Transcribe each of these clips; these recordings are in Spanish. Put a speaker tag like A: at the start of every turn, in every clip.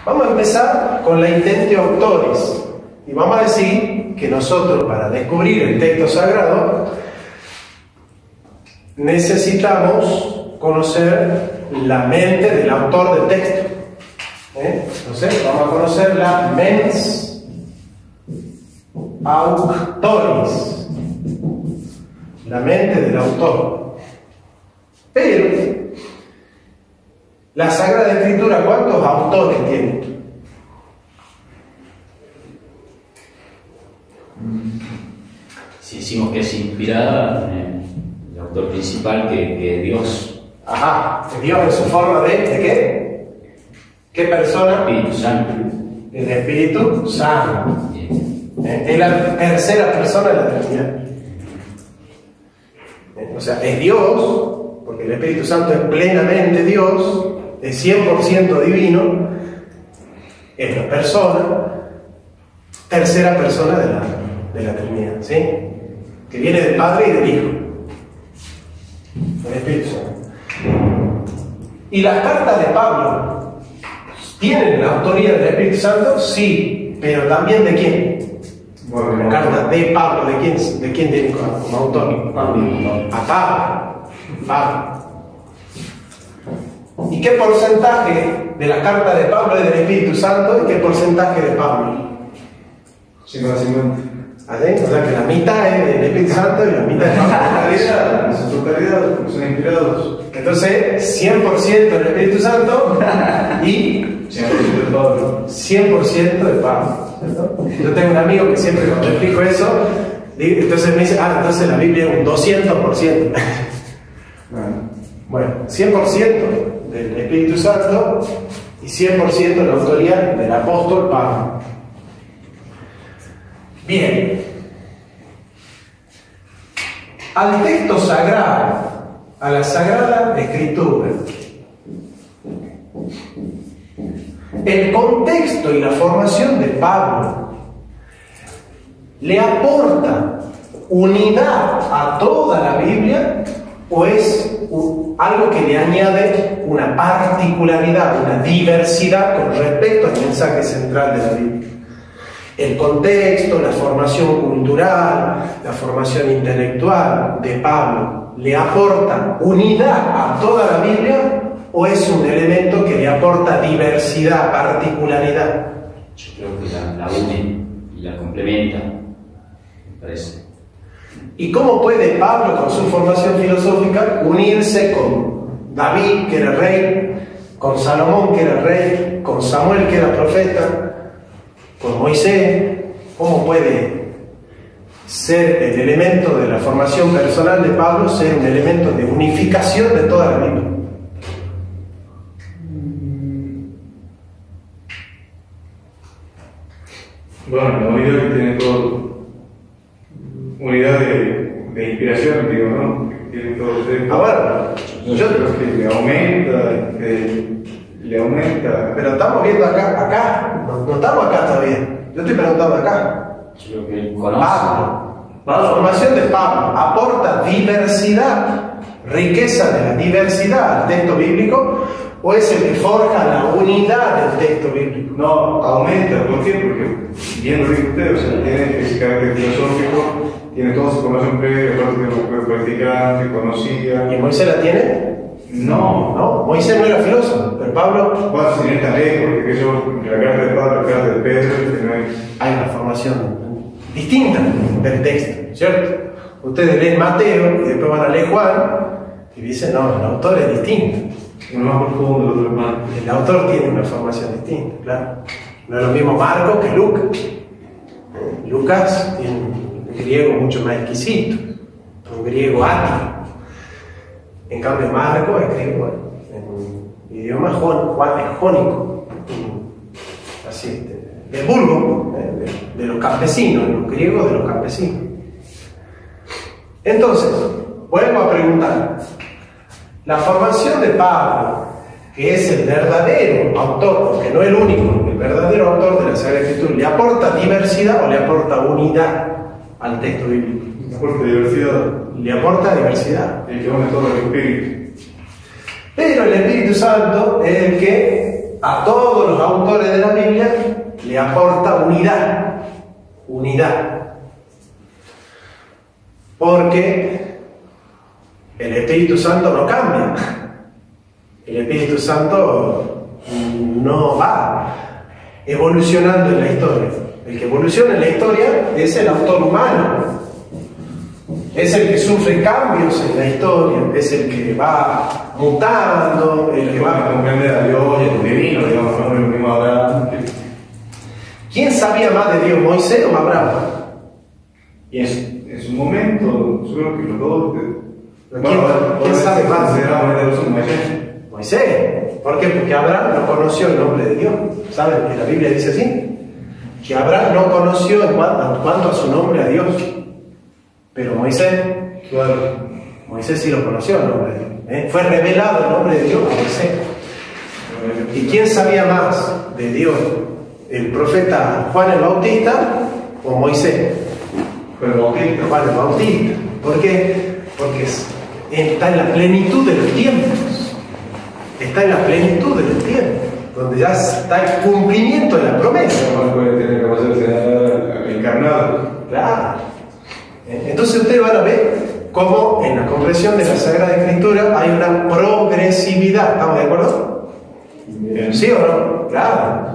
A: Vamos a empezar con la intentio autoris. Y vamos a decir que nosotros, para descubrir el texto sagrado, necesitamos conocer la mente del autor del texto. Entonces, vamos a conocer la mens auctoris, la mente del autor. Pero la Sagrada Escritura, ¿cuántos autores tiene?
B: Si decimos que es inspirada, el autor principal que Dios.
A: Ajá, Dios en su forma ¿de qué? ¿Qué persona?
B: Espíritu Santo.
A: El Espíritu Santo. Es la tercera persona de la Trinidad. O sea, es Dios, porque el Espíritu Santo es plenamente Dios, es 100% divino, es la persona, tercera persona de la Trinidad, ¿sí? Que viene del Padre y del Hijo, el Espíritu Santo. ¿Y las cartas de Pablo tienen la autoría del Espíritu Santo? Sí, pero también ¿de quién? Bueno, la carta de Pablo, ¿de quién tiene como autor? A Pablo. ¿Y qué porcentaje de la carta de Pablo es del Espíritu Santo y qué porcentaje de Pablo?
C: 50-50.
A: ¿Así? O sea que la mitad es del Espíritu Santo y la mitad de Pablo.
C: En su totalidad son inspirados.
A: Entonces, 100% del Espíritu Santo y
C: 100% de Pablo.
A: 100% de Pablo. ¿Cierto? Yo tengo un amigo que siempre cuando explico eso, entonces me dice, entonces la Biblia es un 200%. Bueno, 100% del Espíritu Santo y 100% de la autoría del apóstol Pablo. Bien. Al texto sagrado, a la Sagrada Escritura, el contexto y la formación de Pablo le aporta unidad a toda la Biblia o es algo que le añade una particularidad, una diversidad con respecto al mensaje central de la Biblia. El contexto, la formación cultural, la formación intelectual de Pablo le aporta unidad a toda la Biblia o es un elemento que le aporta diversidad, particularidad.
B: Yo creo que la une y la complementa, me parece.
A: ¿Y cómo puede Pablo, con su formación filosófica, unirse con David, que era rey, con Salomón, que era rey, con Samuel, que era profeta, con Moisés? ¿Cómo puede ser el elemento de la formación personal de Pablo, ser un elemento de unificación de toda la Biblia?
C: Bueno, la unidad que tiene todo. Unidad de inspiración, digo, ¿no? Que tiene todo ustedes.
A: Ahora,
C: yo creo que le aumenta.
A: Pero estamos viendo acá, no estamos acá todavía. Yo estoy preguntando acá.
B: Yo creo que él conoce.
A: La formación de Pablo aporta diversidad, riqueza de la diversidad al texto bíblico, o es el que forja la unidad del texto bíblico.
C: No, aumenta. ¿Por qué? Porque, bien lo dice usted, o sea, tiene ese carácter filosófico, tiene toda su formación previa, aparte que lo fue practicante, conocía.
A: ¿Y Moisés la tiene?
C: No.
A: Moisés no era filósofo, pero Pablo.
C: ¿Cuál sería esta ley? Porque que yo, la carta de Pablo, la carta de Pedro, que no
A: hay una formación distinta del texto, ¿cierto? Ustedes leen Mateo y después van a leer Juan y dicen, no, el autor es distinto.
C: uno más profundo, el otro más.
A: El autor tiene una formación distinta, claro. No es lo mismo Marcos que Lucas. Lucas tiene un griego mucho más exquisito, un griego ático. En cambio, Marcos escribe en un idioma jónico, así, del vulgo, de los campesinos, los griegos de los campesinos. Entonces, vuelvo a preguntar, la formación de Pablo, que es el verdadero autor, porque no el único, el verdadero autor de la Sagrada Escritura, ¿le aporta diversidad o le aporta unidad al texto bíblico?
C: Le aporta diversidad.
A: Le aporta diversidad.
C: El que une todo el espíritu.
A: Pero el Espíritu Santo es el que a todos los autores de la Biblia le aporta unidad. Unidad. Porque el Espíritu Santo no cambia. El Espíritu Santo no va evolucionando en la historia. El que evoluciona en la historia es el autor humano. Es el que sufre cambios en la historia, es el que va mutando, el que va a comprender a Dios y el divino, digamos, no es lo mismo Abraham. ¿Quién sabía más de Dios, Moisés o Abraham?
C: Y en su momento, yo creo que los dos.
A: ¿Quién sabe más?
C: Moisés.
A: Moisés. ¿Por qué? Porque Abraham no conoció el nombre de Dios. ¿Saben que la Biblia dice así? Que Abraham no conoció en cuanto a su nombre a Dios. Pero Moisés, claro, Moisés sí lo conoció el nombre de Dios. Fue revelado el nombre de Dios a Moisés. ¿Y quién sabía más de Dios? ¿El profeta Juan el Bautista o Moisés? Juan el Bautista. ¿Por qué? Porque está en la plenitud de los tiempos. Está en la plenitud de los tiempos, donde ya está el cumplimiento de la promesa.
C: Juan puede tener capacidad de ser encarnado.
A: Claro. Entonces ustedes van a ver cómo en la comprensión de la Sagrada Escritura hay una progresividad. ¿Estamos de acuerdo? Bien. ¿Sí o no? Claro.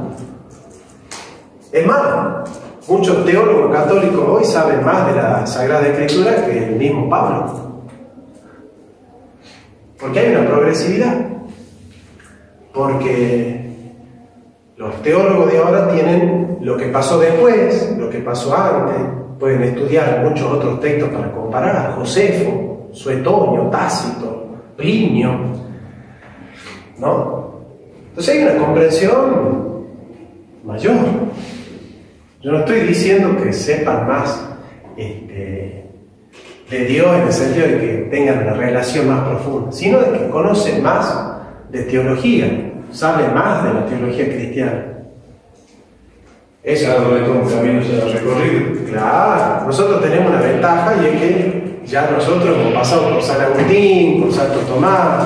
A: Es más, muchos teólogos católicos hoy saben más de la Sagrada Escritura que el mismo Pablo. Porque hay una progresividad. Porque los teólogos de ahora tienen lo que pasó después, lo que pasó antes. Pueden estudiar muchos otros textos para comparar. Josefo, Suetonio, Tácito, Plinio, ¿no? Entonces hay una comprensión mayor. Yo no estoy diciendo que sepan más de Dios en el sentido de que tengan una relación más profunda, sino de que conocen más de teología, saben más de la teología cristiana. Eso
C: es como un camino se ha recorrido.
A: Claro, nosotros tenemos una ventaja y es que ya nosotros hemos pasado por San Agustín, por Santo Tomás,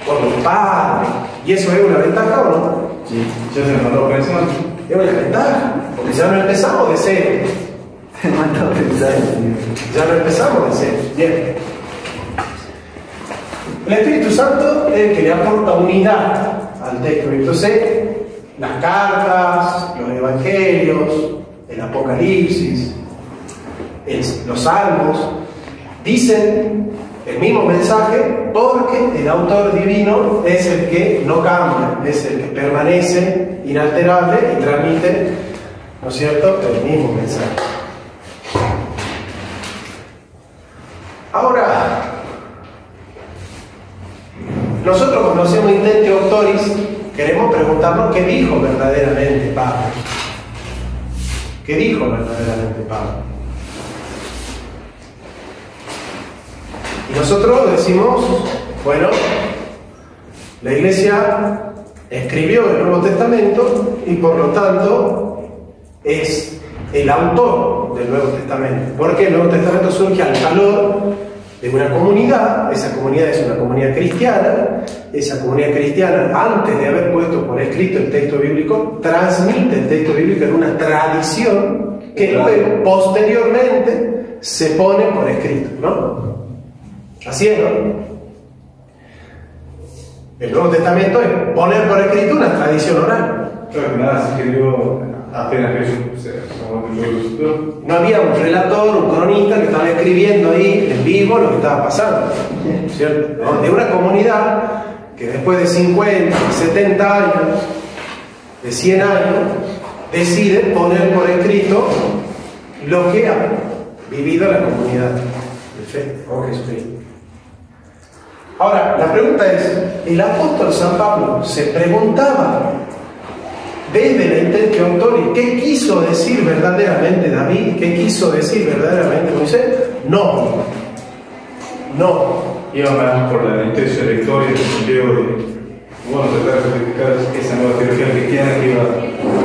A: por los padres. ¿Y eso es una ventaja o no?
C: Sí, ya se nos mandó pensando.
A: Es una ventaja, porque ya no empezamos de cero. Ya no empezamos de cero. Bien. El Espíritu Santo es el que le aporta unidad al texto. Entonces, las cartas, los evangelios, el Apocalipsis, los salmos, dicen el mismo mensaje porque el autor divino es el que no cambia, es el que permanece inalterable y transmite, ¿no es cierto?, el mismo mensaje. Ahora, nosotros conocemos Intentio Autoris. Queremos preguntarnos qué dijo verdaderamente Pablo. ¿Qué dijo verdaderamente Pablo? Y nosotros decimos, bueno, la Iglesia escribió el Nuevo Testamento y por lo tanto es el autor del Nuevo Testamento. Porque el Nuevo Testamento surge al calor de una comunidad. Esa comunidad es una comunidad cristiana. Esa comunidad cristiana, antes de haber puesto por escrito el texto bíblico, transmite el texto bíblico en una tradición que luego, posteriormente, se pone por escrito, ¿no? Así es, ¿no? El Nuevo Testamento es poner por escrito una tradición oral.
C: Claro que nada se escribió apenas Jesús.
A: No había un relator, un cronista que estaba escribiendo ahí en vivo lo que estaba pasando, ¿cierto? ¿No? De una comunidad que después de 50, 70 años, de 100 años, decide poner por escrito lo que ha vivido la comunidad de fe con Jesucristo. Ahora, la pregunta es, el apóstol San Pablo se preguntaba desde la Intentio Autoris ¿qué quiso decir verdaderamente David? ¿Qué quiso decir verdaderamente Moisés? No. No.
C: Iba más por la intención lectora y el sentido de, bueno, tratar de justificar esa nueva teología cristiana que iba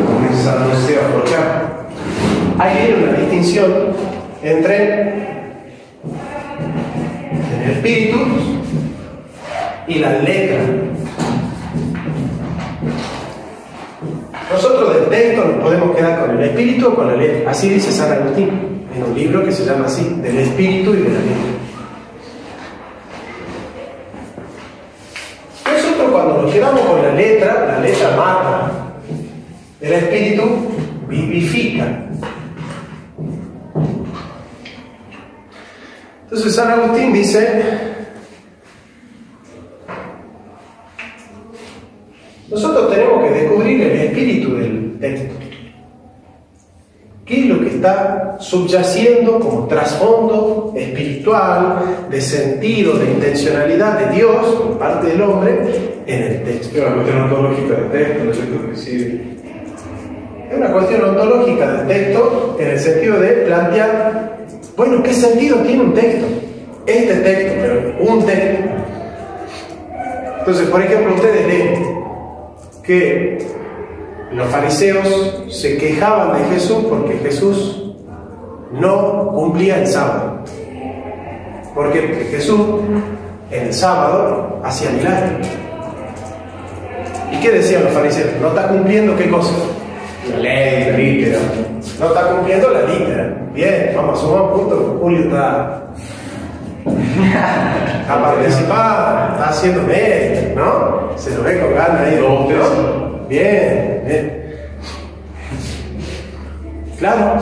C: comenzándose a forjar.
A: Hay una distinción entre el espíritu y la letra. Nosotros del texto nos podemos quedar con el espíritu o con la letra. Así dice San Agustín, en un libro que se llama así, del espíritu y de la letra. Nosotros cuando nos quedamos con la letra mata. El espíritu vivifica. Entonces San Agustín dice: nosotros tenemos que descubrir el espíritu del texto. ¿Qué es lo que está subyaciendo como trasfondo espiritual, de sentido, de intencionalidad de Dios por parte del hombre en el texto?
C: Es una cuestión ontológica del texto, ¿no es cierto? Sí.
A: Es una cuestión ontológica del texto en el sentido de plantear, bueno, ¿qué sentido tiene un texto? Este texto, pero un texto. Entonces, por ejemplo, ustedes leen que los fariseos se quejaban de Jesús porque Jesús no cumplía el sábado. ¿Por qué? Porque Jesús en el sábado hacía milagros. ¿Y qué decían los fariseos? No está cumpliendo ¿qué cosa? La ley, la litera. No está cumpliendo la litera. Bien, vamos a sumar un punto. Julio está participando, está haciendo mérito, ¿no? Se lo ve con ganas ahí. ¿No? Bien, bien. Claro,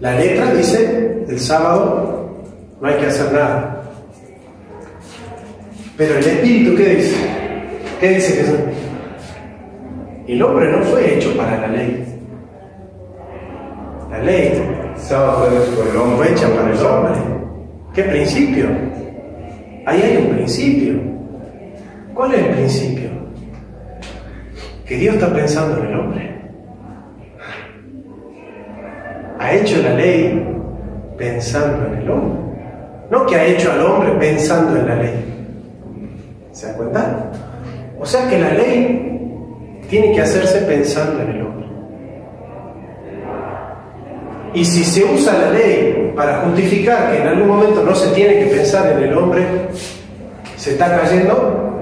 A: la letra dice el sábado no hay que hacer nada. Pero el espíritu, ¿qué dice? ¿Qué dice Jesús? El hombre no fue hecho para la ley. La ley
C: Sábado fue hecho por el hombre.
A: fue hecha para el hombre. ¿Qué principio? Ahí hay un principio. ¿Cuál es el principio? Que Dios está pensando en el hombre. Ha hecho la ley pensando en el hombre. No que ha hecho al hombre pensando en la ley. ¿Se dan cuenta? O sea que la ley tiene que hacerse pensando en el hombre. Y si se usa la ley para justificar que en algún momento no se tiene que pensar en el hombre, se está cayendo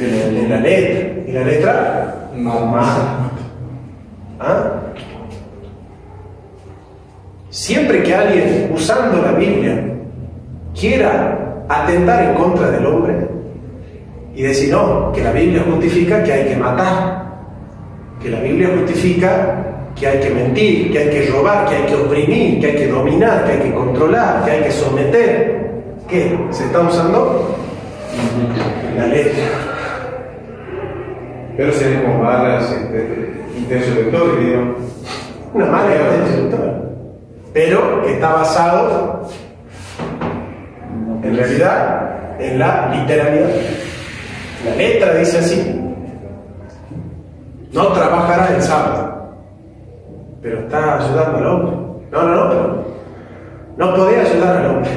A: en la letra. ¿Y la letra? Mata. ¿Ah? Siempre que alguien usando la Biblia quiera atentar en contra del hombre y decir no, que la Biblia justifica que hay que matar, que la Biblia justifica que hay que mentir, que hay que robar, que hay que oprimir, que hay que dominar, que hay que controlar, que hay que someter, ¿qué? ¿Se está usando? La letra.
C: Pero si hay como malas intenciones de todo, digamos.
A: Una mala intención de todo. Pero que está basado en realidad en la literalidad. La letra dice así: no trabajará el sábado, pero está ayudando al hombre. No, pero no podía ayudar al hombre.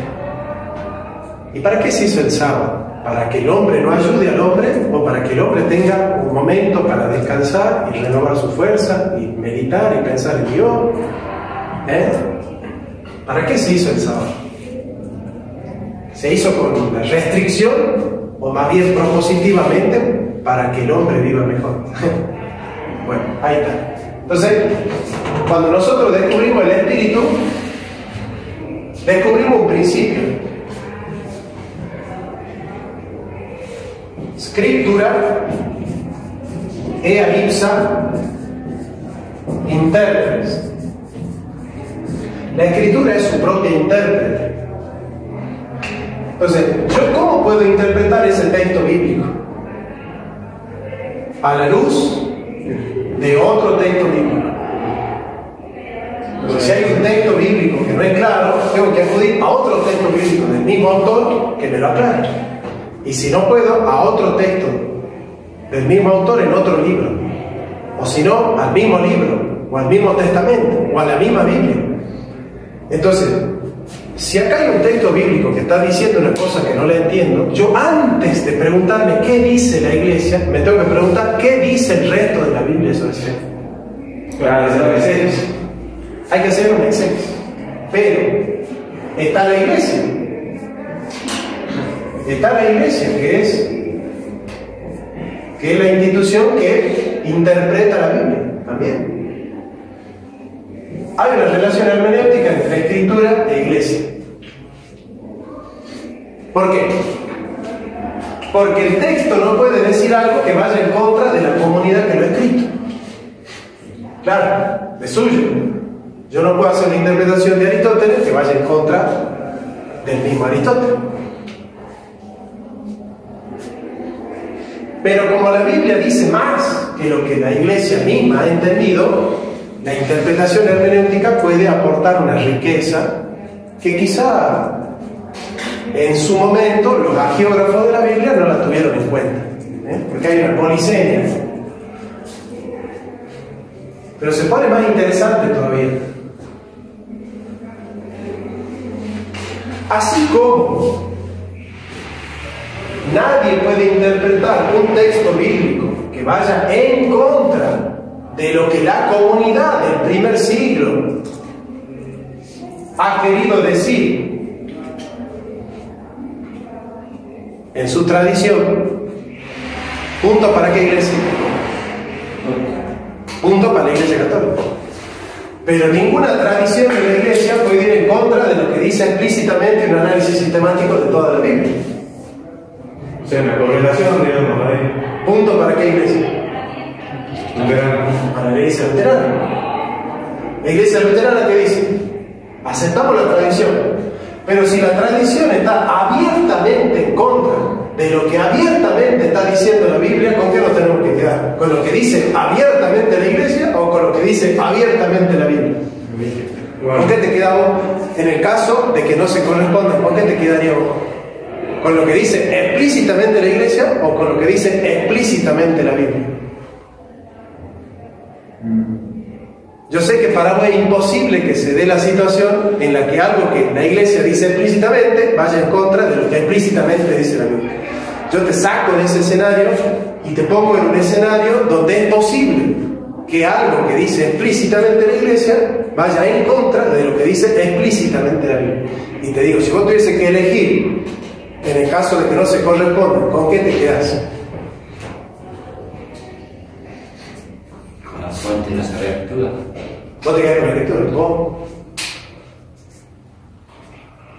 A: ¿Y para qué se hizo el sábado? ¿Para que el hombre no ayude al hombre o para que el hombre tenga un momento para descansar y renovar su fuerza y meditar y pensar en Dios? ¿Para qué se hizo el sábado? ¿Se hizo con la restricción o más bien propositivamente para que el hombre viva mejor? Bueno, ahí está. Entonces, cuando nosotros descubrimos el espíritu, descubrimos un principio. Scriptura ea ipsa interpretes. La escritura es su propia intérprete. Entonces, ¿yo cómo puedo interpretar ese texto bíblico? A la luz de otro texto bíblico. Entonces, si hay un texto bíblico que no es claro, tengo que acudir a otro texto bíblico del mismo autor que me lo aclare. Y si no puedo, a otro texto del mismo autor en otro libro. O si no, al mismo libro, o al mismo testamento, o a la misma Biblia. Entonces, si acá hay un texto bíblico que está diciendo una cosa que no le entiendo, yo antes de preguntarme qué dice la iglesia, me tengo que preguntar qué dice el resto de la Biblia sobre eso. Claro, hay que hacer un exégesis. Pero está la iglesia. Está la iglesia, que es la institución que interpreta la Biblia también. Hay una relación hermenéutica entre escritura e iglesia. ¿Por qué? Porque el texto no puede decir algo que vaya en contra de la comunidad que lo ha escrito. Claro, es suyo. Yo no puedo hacer una interpretación de Aristóteles que vaya en contra del mismo Aristóteles. Pero como la Biblia dice más que lo que la iglesia misma ha entendido, la interpretación hermenéutica puede aportar una riqueza que quizá en su momento los hagiógrafos de la Biblia no la tuvieron en cuenta, porque hay una polisemia. Pero se pone más interesante todavía. Así como nadie puede interpretar un texto bíblico que vaya en contra de lo que la comunidad del primer siglo ha querido decir en su tradición. Punto para qué iglesia. Punto para la Iglesia Católica. Pero ninguna tradición de la iglesia puede ir en contra de lo que dice explícitamente un análisis sistemático de toda la Biblia.
C: O sea, una correlación, digamos, ahí.
A: Punto para qué iglesia.
C: Luterana.
A: Para la iglesia luterana. La iglesia luterana, ¿qué dice? Aceptamos la tradición, pero si la tradición está abiertamente en contra de lo que abiertamente está diciendo la Biblia, ¿con qué nos tenemos que quedar? ¿Con lo que dice abiertamente la iglesia o con lo que dice abiertamente la Biblia? ¿Con qué te quedamos en el caso de que no se correspondan? ¿Con qué te quedaríamos? ¿Con lo que dice explícitamente la iglesia o con lo que dice explícitamente la Biblia? Yo sé que para vos es imposible que se dé la situación en la que algo que la iglesia dice explícitamente vaya en contra de lo que explícitamente dice la Biblia. Yo te saco de ese escenario y te pongo en un escenario donde es posible que algo que dice explícitamente la iglesia vaya en contra de lo que dice explícitamente la Biblia. Y te digo, si vos tuviese que elegir, en el caso de que no se corresponda, ¿con qué te quedas?
B: Con la fuente de la Sagrada Escritura.
A: Vos te quedás con la Escritura, ¿vos?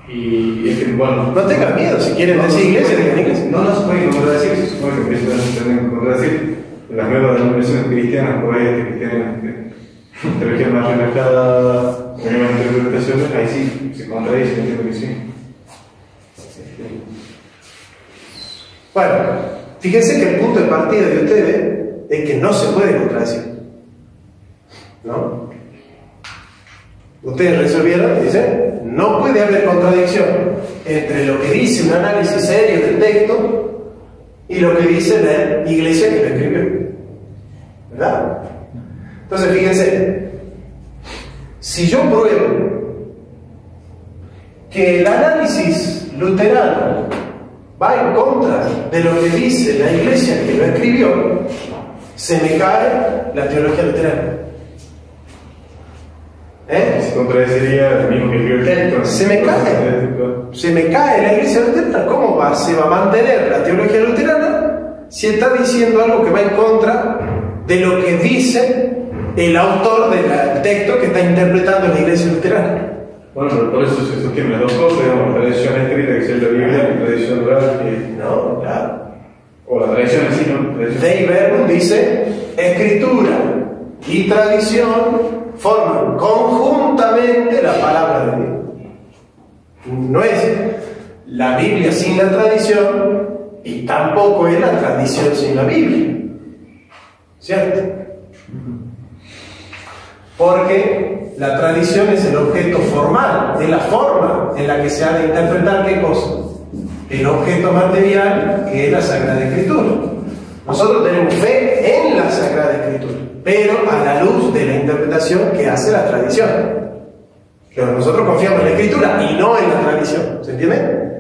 C: Y es que, bueno.
A: No tengas miedo, si quieren decir iglesia, digan iglesia.
C: No se puede contradecir, se supone que se tienen que contradecir. Las nuevas denominaciones cristianas, por ahí, cristianas, que religión más relajada, con nuevas interpretaciones, ahí sí se contradice, entiendo que sí.
A: Bueno, fíjense que el punto de partida de ustedes es que no se puede contradecir, ¿no? Ustedes resolvieron y dicen, no puede haber contradicción entre lo que dice un análisis serio del texto y lo que dice la iglesia que lo escribió, ¿verdad? Entonces fíjense, si yo pruebo que el análisis luterano va en contra de lo que dice la iglesia que lo escribió, se me cae la teología luterana.
C: Se contradeciría el mismo que escribió el texto.
A: Se me cae la iglesia luterana. ¿Cómo se va a mantener la teología luterana si está diciendo algo que va en contra de lo que dice el autor del texto que está interpretando la iglesia luterana?
C: Bueno, pero por eso se sostienen las dos cosas, digamos, la tradición escrita, que es la Biblia, y la tradición oral, que...
A: No, claro.
C: O la tradición en sí, ¿no?
A: Dei Verbum dice, escritura y tradición forman conjuntamente la palabra de Dios. No es la Biblia sin la tradición y tampoco es la tradición sin la Biblia. ¿Cierto? Porque la tradición es el objeto formal, es la forma en la que se ha de interpretar qué cosa. El objeto material que es la Sagrada Escritura. Nosotros tenemos fe en la Sagrada Escritura, pero a la luz de la interpretación que hace la tradición. Pero nosotros confiamos en la Escritura y no en la tradición. ¿Se entiende?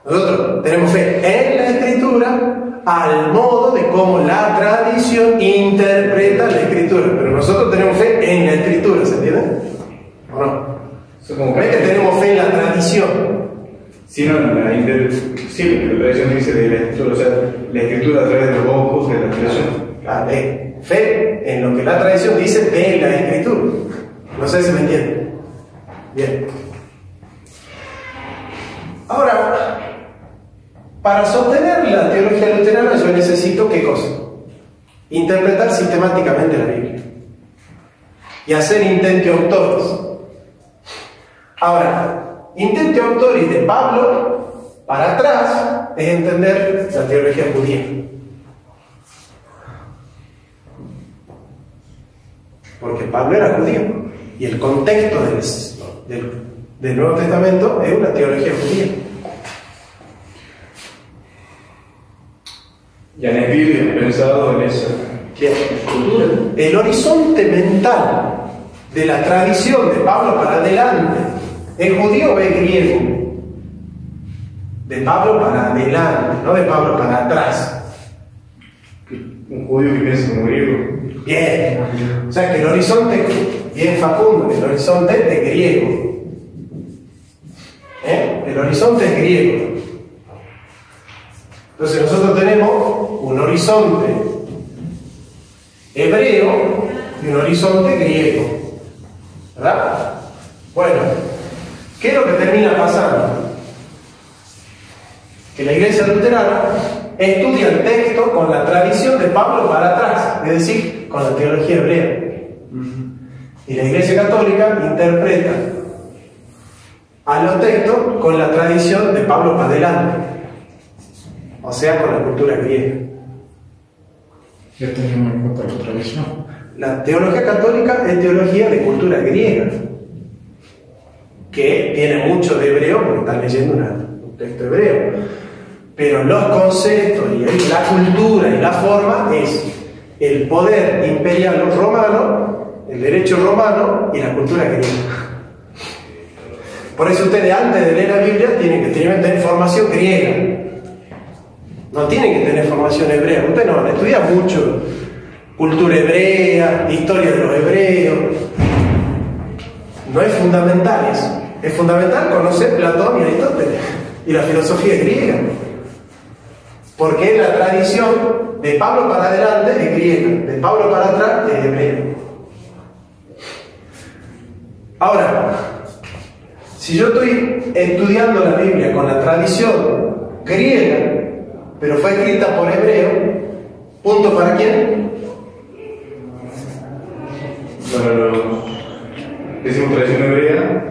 A: Nosotros tenemos fe en la Escritura al modo de cómo la tradición interpreta la Escritura, pero nosotros tenemos fe en la Escritura. ¿Se entiende? ¿O no? No es que tenemos fe en la tradición,
C: sino en la tradición dice de la Escritura, o sea, la Escritura a través de los ojos de la tradición.
A: Fe en lo que la tradición dice de la Escritura. No sé si me entienden. Bien. Ahora, para sostener la teología luterana yo necesito ¿qué cosa? Interpretar sistemáticamente la Biblia y hacer intenti auctoris. Ahora, intenti auctoris de Pablo para atrás es entender la teología judía. Porque Pablo era judío y el contexto del Nuevo Testamento es una teología judía.
C: ¿Y han escrito y han pensado en esa cultura?
A: El horizonte mental de la tradición de Pablo para adelante ¿es judío o es griego? De Pablo para adelante, no de Pablo para atrás.
C: Un judío que piensa como griego.
A: Bien. O sea que el horizonte, bien Facundo, el horizonte es griego. El horizonte es griego. Entonces nosotros tenemos un horizonte hebreo y un horizonte griego. ¿Verdad? Bueno, ¿qué es lo que termina pasando? Que la Iglesia luterana estudia el texto con la tradición de Pablo para atrás, es decir, con la teología hebrea. Y la Iglesia católica interpreta a los textos con la tradición de Pablo para adelante, o sea, con la cultura griega.
D: Ya tenemos en cuenta la tradición.
A: La teología católica es teología de cultura griega, que tiene mucho de hebreo porque están leyendo un texto hebreo, pero los conceptos y la cultura y la forma es el poder imperial romano, el derecho romano y la cultura griega. Por eso ustedes antes de leer la Biblia tienen que tener formación griega, no tienen que tener formación hebrea. Ustedes no van a estudiar mucho cultura hebrea, historia de los hebreos, no es fundamental eso. Es fundamental conocer Platón y Aristóteles y la filosofía griega, porque la tradición de Pablo para adelante es griega, de Pablo para atrás es hebrea. Ahora, si yo estoy estudiando la Biblia con la tradición griega, pero fue escrita por hebreo, ¿punto para quién?
C: Bueno, decimos tradición hebrea.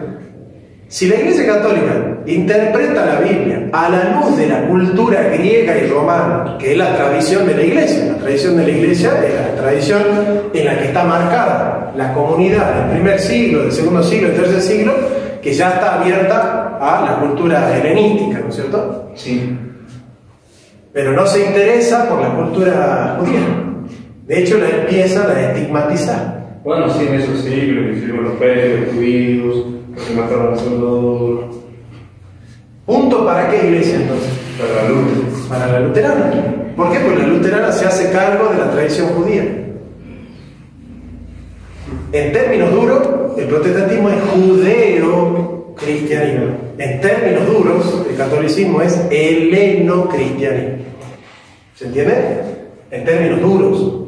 A: Si la Iglesia Católica interpreta la Biblia a la luz de la cultura griega y romana, que es la tradición de la Iglesia, la tradición de la Iglesia es la tradición en la que está marcada la comunidad del primer siglo, del segundo siglo, del tercer siglo, que ya está abierta a la cultura helenística, ¿no es cierto?
C: Sí.
A: Pero no se interesa por la cultura judía. De hecho, la empiezan a estigmatizar.
C: Bueno, sí, en esos siglos que hicieron los peces, los judíos, los que mataron al Salvador.
A: ¿Punto para qué iglesia entonces?
C: Para la luz.
A: Para la luterana. ¿Por qué? Porque la luterana se hace cargo de la tradición judía. En términos duros, el protestantismo es judeo-cristianismo. En términos duros, el catolicismo es heleno-cristianismo. ¿Se entiende? En términos duros.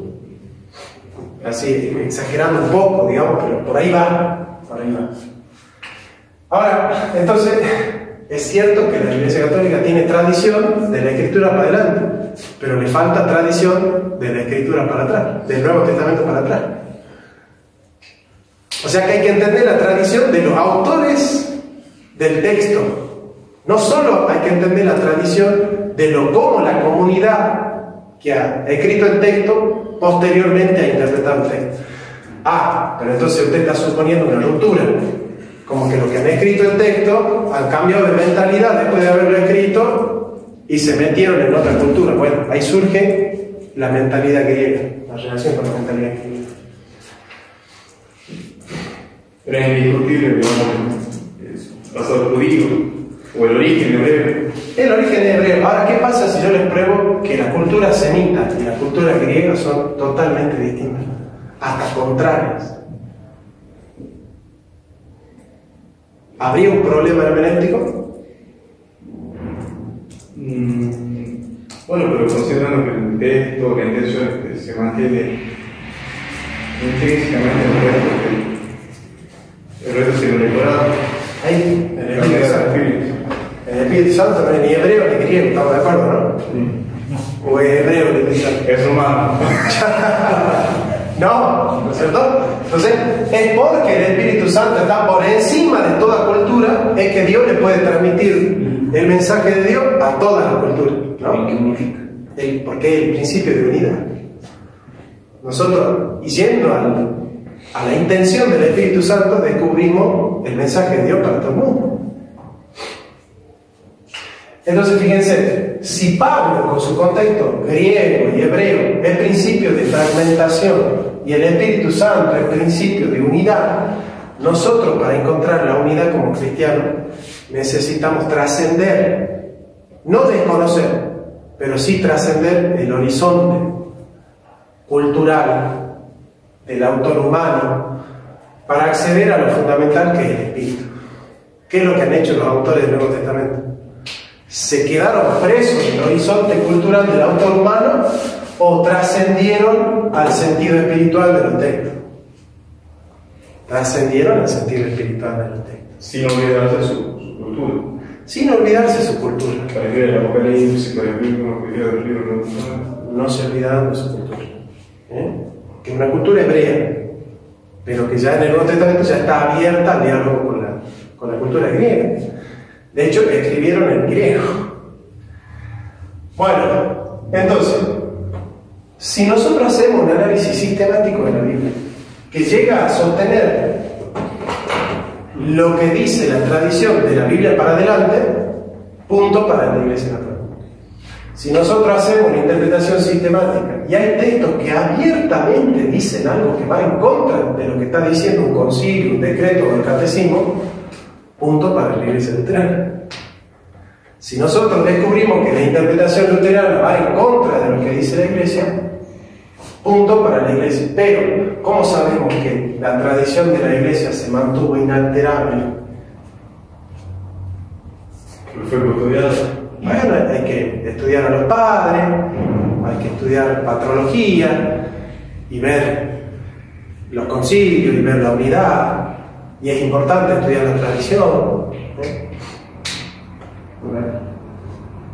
A: Así, exagerando un poco, digamos, pero por ahí va. Por ahí va. Ahora, entonces, es cierto que la Iglesia Católica tiene tradición de la Escritura para adelante, pero le falta tradición de la Escritura para atrás, del Nuevo Testamento para atrás. O sea que hay que entender la tradición de los autores del texto. No solo hay que entender la tradición de cómo la comunidad que ha escrito el texto posteriormente ha interpretado el texto. Pero entonces usted está suponiendo una ruptura, como que los que han escrito el texto han cambiado de mentalidad después de haberlo escrito y se metieron en otra cultura. Bueno, ahí surge la mentalidad griega, la relación con la mentalidad griega.
C: Pero es indiscutible, digamos, pasado judío o el origen hebreo.
A: El origen hebreo. Ahora, ¿qué pasa si yo les pruebo que la cultura semita y la cultura griega son totalmente distintas, hasta contrarias? ¿Habría un problema hermenéutico?
C: Bueno, pero considerando que el texto, la intención se mantiene intrínsecamente en el texto, el resto se lo decorado.
A: Ahí, en el Espíritu Santo no es ni hebreo ni griego, estamos de acuerdo, ¿no? Sí. O es hebreo el Espíritu Santo.
C: Es humano.
A: ¿No es cierto? Entonces, es porque el Espíritu Santo está por encima de toda cultura, es que Dios le puede transmitir el mensaje de Dios a todas las culturas, ¿no?
B: ¿Qué unifica?
A: Porque es el principio de unidad. Nosotros, yendo a la intención del Espíritu Santo, descubrimos el mensaje de Dios para todo el mundo. Entonces, fíjense, si Pablo, con su contexto griego y hebreo, es principio de fragmentación y el Espíritu Santo es principio de unidad, nosotros, para encontrar la unidad como cristianos, necesitamos trascender, no desconocer, pero sí trascender el horizonte cultural del autor humano para acceder a lo fundamental que es el Espíritu. ¿Qué es lo que han hecho los autores del Nuevo Testamento? ¿Se quedaron presos en el horizonte cultural del autor humano o trascendieron al sentido espiritual de los textos? Trascendieron al sentido espiritual de los textos.
C: Sin olvidarse su cultura.
A: Sin olvidarse su cultura.
C: Para escribir el Apocalipsis, para escribir como escribir el libro,
A: no se olvidaron de su cultura. Que es una cultura hebrea, pero que ya en el Nuevo Testamento ya está abierta al diálogo con la cultura griega. De hecho, escribieron en griego. Bueno, entonces, si nosotros hacemos un análisis sistemático de la Biblia, que llega a sostener lo que dice la tradición de la Biblia para adelante, punto para la Iglesia natural. Si nosotros hacemos una interpretación sistemática y hay textos que abiertamente dicen algo que va en contra de lo que está diciendo un concilio, un decreto o el catecismo, punto para la Iglesia luterana. Si nosotros descubrimos que la interpretación luterana va en contra de lo que dice la Iglesia, punto para la Iglesia. Pero, ¿cómo sabemos que la tradición de la Iglesia se mantuvo inalterable?
C: fue custodiado.
A: Bueno, hay que estudiar a los padres, hay que estudiar patrología y ver los concilios y ver la unidad. Y es importante estudiar la tradición,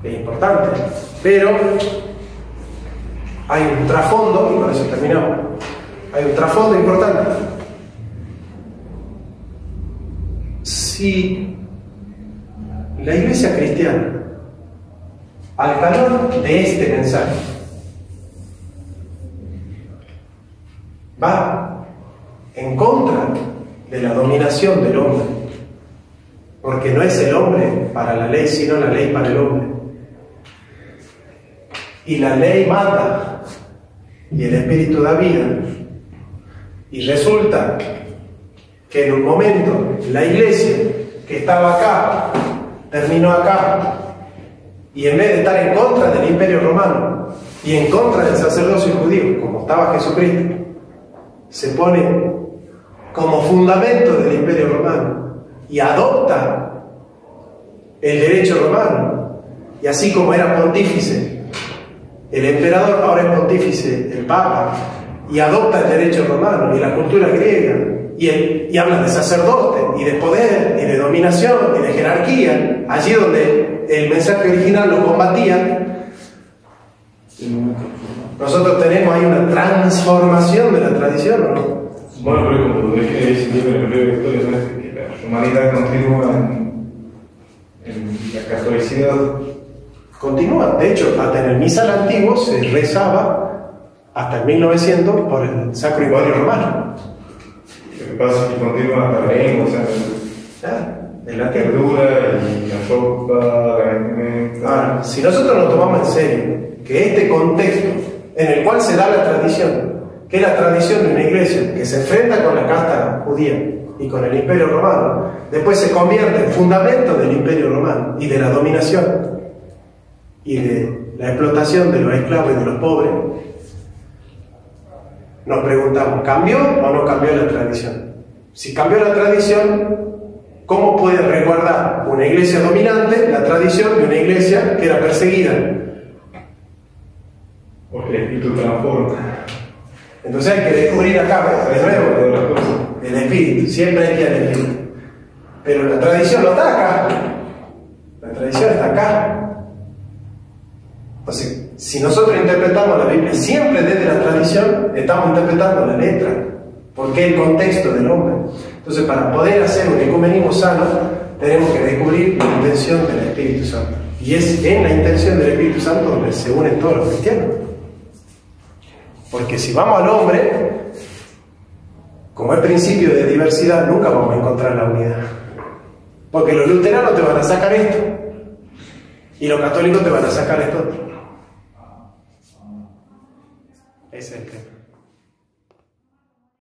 A: es importante, pero hay un trasfondo, y con eso terminamos, hay un trasfondo importante. Si la Iglesia cristiana, al calor de este mensaje, va en contra de la dominación del hombre, porque no es el hombre para la ley, sino la ley para el hombre, y la ley mata y el Espíritu da vida, y resulta que en un momento la Iglesia que estaba acá terminó acá, y en vez de estar en contra del Imperio Romano y en contra del sacerdocio judío, como estaba Jesucristo, se pone como fundamento del Imperio Romano y adopta el derecho romano, y así como era pontífice el emperador, ahora es pontífice el Papa, y adopta el derecho romano y la cultura griega, y habla de sacerdote y de poder y de dominación y de jerarquía, allí donde el mensaje original lo combatía. Nosotros tenemos ahí una transformación de la tradición, ¿no?
C: Bueno, pero como lo dije, dice en el libro de historia, ¿no? Que la humanidad continúa en la catolicidad.
A: Continúa. De hecho, hasta en el misal antiguo se rezaba hasta el 1900 por el Sacro Imperio Romano.
C: Lo que pasa es que continúa hasta la lengua, o sea,
A: la
C: verdura y la ropa, la vestimenta.
A: Ahora, si nosotros nos tomamos en serio que este contexto en el cual se da la tradición, que es la tradición de una iglesia que se enfrenta con la casta judía y con el Imperio Romano, después se convierte en fundamento del Imperio Romano y de la dominación y de la explotación de los esclavos y de los pobres, nos preguntamos, ¿cambió o no cambió la tradición? Si cambió la tradición, ¿cómo puede resguardar una iglesia dominante la tradición de una iglesia que era perseguida?
C: Espíritu transforma.
A: Entonces hay que descubrir acá, de nuevo, el Espíritu, siempre hay que ir al Espíritu. Pero la tradición no está acá, la tradición está acá. Entonces, si nosotros interpretamos la Biblia siempre desde la tradición, estamos interpretando la letra, porque es el contexto del hombre. Entonces, para poder hacer un ecumenismo sano, tenemos que descubrir la intención del Espíritu Santo. Y es en la intención del Espíritu Santo donde se unen todos los cristianos. Porque si vamos al hombre, como es principio de diversidad, nunca vamos a encontrar la unidad. Porque los luteranos te van a sacar esto, y los católicos te van a sacar esto otro. Ese es el tema.